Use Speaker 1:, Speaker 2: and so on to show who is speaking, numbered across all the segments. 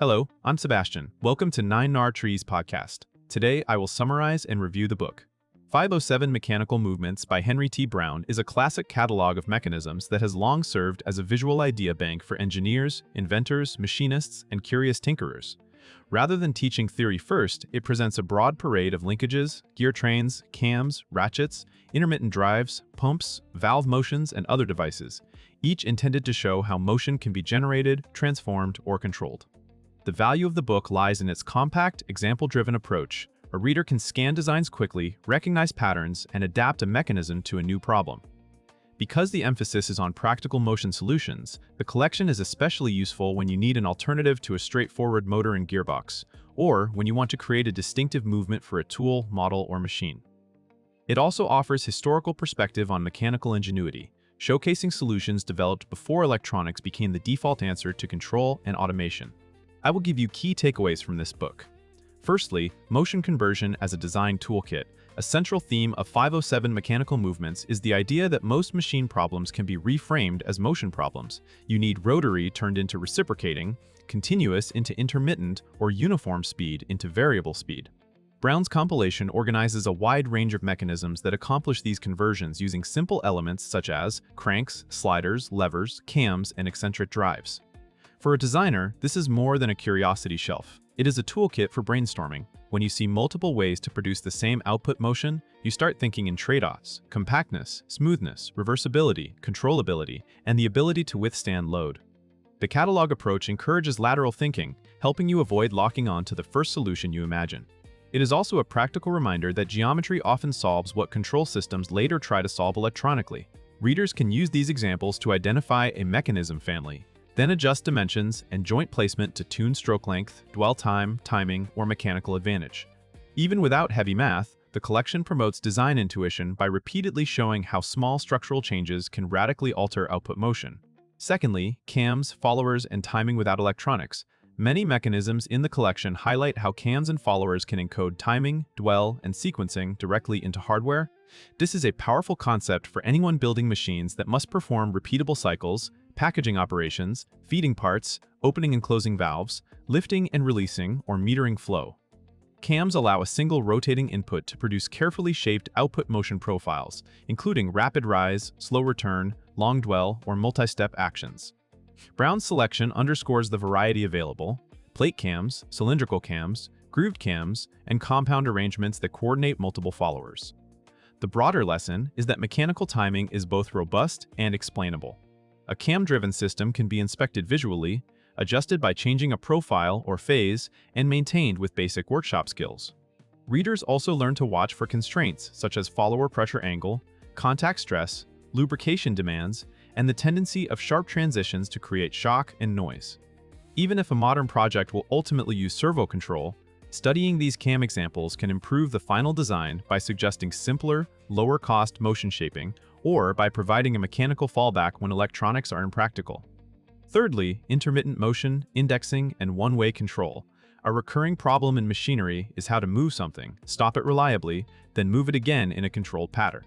Speaker 1: Hello, I'm Sebastian. Welcome to 9 Trees podcast. Today, I will summarize and review the book. 507 Mechanical Movements by Henry T. Brown is a classic catalog of mechanisms that has long served as a visual idea bank for engineers, inventors, machinists, and curious tinkerers. Rather than teaching theory first, it presents a broad parade of linkages, gear trains, cams, ratchets, intermittent drives, pumps, valve motions, and other devices, each intended to show how motion can be generated, transformed, or controlled. The value of the book lies in its compact, example-driven approach. A reader can scan designs quickly, recognize patterns, and adapt a mechanism to a new problem. Because the emphasis is on practical motion solutions, the collection is especially useful when you need an alternative to a straightforward motor and gearbox, or when you want to create a distinctive movement for a tool, model, or machine. It also offers historical perspective on mechanical ingenuity, showcasing solutions developed before electronics became the default answer to control and automation. I will give you key takeaways from this book. Firstly, motion conversion as a design toolkit. A central theme of 507 Mechanical Movements is the idea that most machine problems can be reframed as motion problems. You need rotary turned into reciprocating, continuous into intermittent, or uniform speed into variable speed. Brown's compilation organizes a wide range of mechanisms that accomplish these conversions using simple elements such as cranks, sliders, levers, cams, and eccentric drives. For a designer, this is more than a curiosity shelf. It is a toolkit for brainstorming. When you see multiple ways to produce the same output motion, you start thinking in tradeoffs, compactness, smoothness, reversibility, controllability, and the ability to withstand load. The catalog approach encourages lateral thinking, helping you avoid locking on to the first solution you imagine. It is also a practical reminder that geometry often solves what control systems later try to solve electronically. Readers can use these examples to identify a mechanism family, then adjust dimensions and joint placement to tune stroke length, dwell time, timing, or mechanical advantage. Even without heavy math, the collection promotes design intuition by repeatedly showing how small structural changes can radically alter output motion. Secondly, cams, followers, and timing without electronics. Many mechanisms in the collection highlight how cams and followers can encode timing, dwell, and sequencing directly into hardware. This is a powerful concept for anyone building machines that must perform repeatable cycles, packaging operations, feeding parts, opening and closing valves, lifting and releasing, or metering flow. Cams allow a single rotating input to produce carefully shaped output motion profiles, including rapid rise, slow return, long dwell, or multi-step actions. Brown's selection underscores the variety available: plate cams, cylindrical cams, grooved cams, and compound arrangements that coordinate multiple followers. The broader lesson is that mechanical timing is both robust and explainable. A cam-driven system can be inspected visually, adjusted by changing a profile or phase, and maintained with basic workshop skills. Readers also learn to watch for constraints such as follower pressure angle, contact stress, lubrication demands, and the tendency of sharp transitions to create shock and noise. Even if a modern project will ultimately use servo control, studying these cam examples can improve the final design by suggesting simpler, lower-cost motion shaping, or by providing a mechanical fallback when electronics are impractical. Thirdly, intermittent motion, indexing, and one-way control. A recurring problem in machinery is how to move something, stop it reliably, then move it again in a controlled pattern.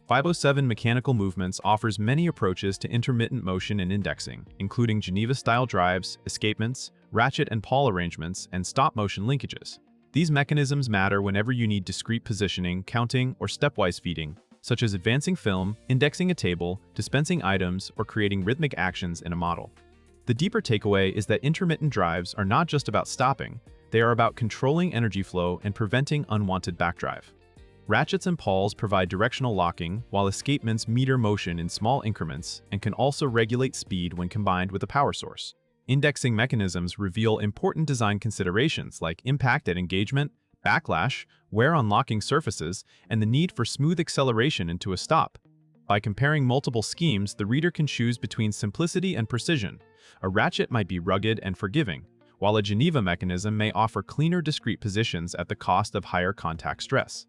Speaker 1: 507 Mechanical Movements offers many approaches to intermittent motion and indexing, including Geneva-style drives, escapements, ratchet and pawl arrangements, and stop-motion linkages. These mechanisms matter whenever you need discrete positioning, counting, or stepwise feeding, such as advancing film, indexing a table, dispensing items, or creating rhythmic actions in a model. The deeper takeaway is that intermittent drives are not just about stopping, they are about controlling energy flow and preventing unwanted backdrive. Ratchets and pawls provide directional locking, while escapements meter motion in small increments and can also regulate speed when combined with a power source. Indexing mechanisms reveal important design considerations like impact at engagement, backlash, wear on locking surfaces, and the need for smooth acceleration into a stop. By comparing multiple schemes, the reader can choose between simplicity and precision. A ratchet might be rugged and forgiving, while a Geneva mechanism may offer cleaner discrete positions at the cost of higher contact stress.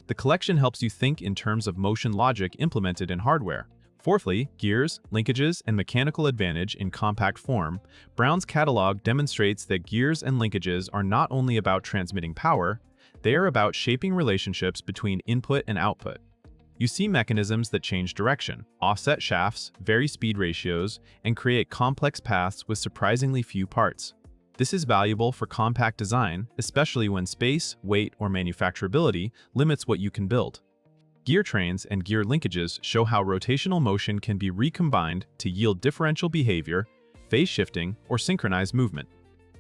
Speaker 1: The collection helps you think in terms of motion logic implemented in hardware. Fourthly, gears, linkages, and mechanical advantage in compact form. Brown's catalog demonstrates that gears and linkages are not only about transmitting power, they are about shaping relationships between input and output. You see mechanisms that change direction, offset shafts, vary speed ratios, and create complex paths with surprisingly few parts. This is valuable for compact design, especially when space, weight, or manufacturability limits what you can build. Gear trains and gear linkages show how rotational motion can be recombined to yield differential behavior, phase shifting, or synchronized movement.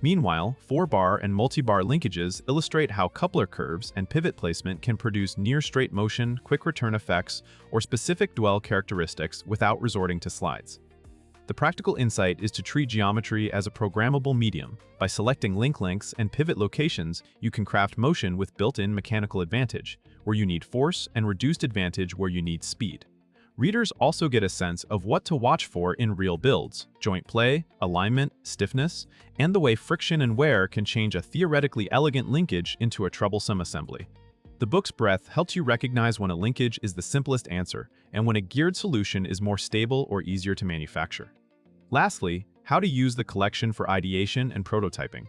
Speaker 1: Meanwhile, 4-bar and multi-bar linkages illustrate how coupler curves and pivot placement can produce near-straight motion, quick return effects, or specific dwell characteristics without resorting to slides. The practical insight is to treat geometry as a programmable medium. By selecting link lengths and pivot locations, you can craft motion with built-in mechanical advantage, where you need force, and reduced advantage where you need speed. Readers also get a sense of what to watch for in real builds: joint play, alignment, stiffness, and the way friction and wear can change a theoretically elegant linkage into a troublesome assembly. The book's breadth helps you recognize when a linkage is the simplest answer and when a geared solution is more stable or easier to manufacture. Lastly, how to use the collection for ideation and prototyping.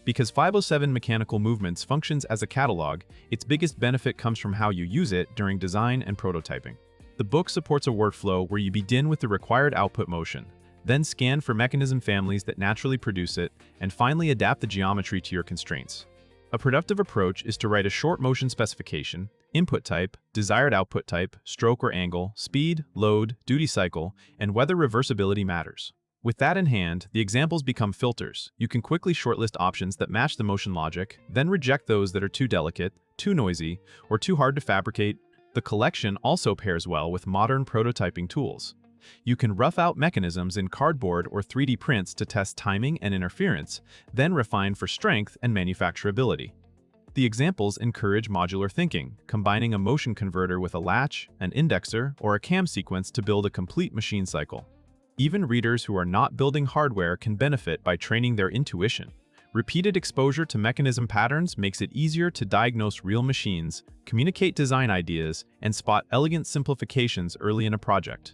Speaker 1: Because 507 Mechanical Movements functions as a catalog, its biggest benefit comes from how you use it during design and prototyping. The book supports a workflow where you begin with the required output motion, then scan for mechanism families that naturally produce it, and finally adapt the geometry to your constraints. A productive approach is to write a short motion specification, input type, desired output type, stroke or angle, speed, load, duty cycle, and whether reversibility matters. With that in hand, the examples become filters. You can quickly shortlist options that match the motion logic, then reject those that are too delicate, too noisy, or too hard to fabricate. The collection also pairs well with modern prototyping tools. You can rough out mechanisms in cardboard or 3D prints to test timing and interference, then refine for strength and manufacturability. The examples encourage modular thinking, combining a motion converter with a latch, an indexer, or a cam sequence to build a complete machine cycle. Even readers who are not building hardware can benefit by training their intuition. Repeated exposure to mechanism patterns makes it easier to diagnose real machines, communicate design ideas, and spot elegant simplifications early in a project.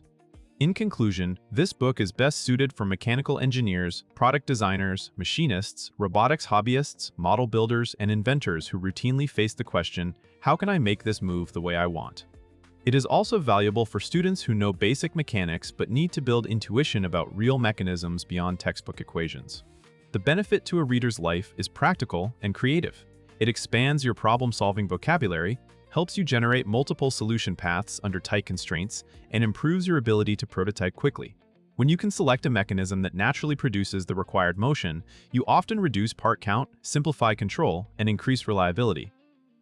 Speaker 1: In conclusion, this book is best suited for mechanical engineers, product designers, machinists, robotics hobbyists, model builders, and inventors who routinely face the question, how can I make this move the way I want? It is also valuable for students who know basic mechanics but need to build intuition about real mechanisms beyond textbook equations. The benefit to a reader's life is practical and creative. It expands your problem-solving vocabulary, helps you generate multiple solution paths under tight constraints, and improves your ability to prototype quickly. When you can select a mechanism that naturally produces the required motion, you often reduce part count, simplify control, and increase reliability.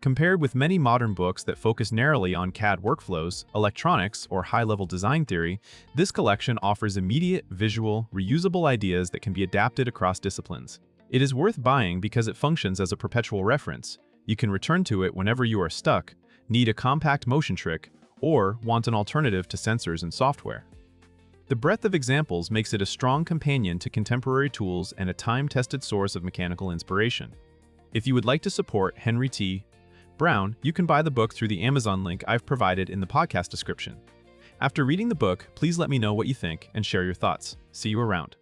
Speaker 1: Compared with many modern books that focus narrowly on CAD workflows, electronics, or high-level design theory, this collection offers immediate, visual, reusable ideas that can be adapted across disciplines. It is worth buying because it functions as a perpetual reference. You can return to it whenever you are stuck, need a compact motion trick, or want an alternative to sensors and software. The breadth of examples makes it a strong companion to contemporary tools and a time-tested source of mechanical inspiration. If you would like to support Henry T. Brown, you can buy the book through the Amazon link I've provided in the podcast description. After reading the book, please let me know what you think and share your thoughts. See you around.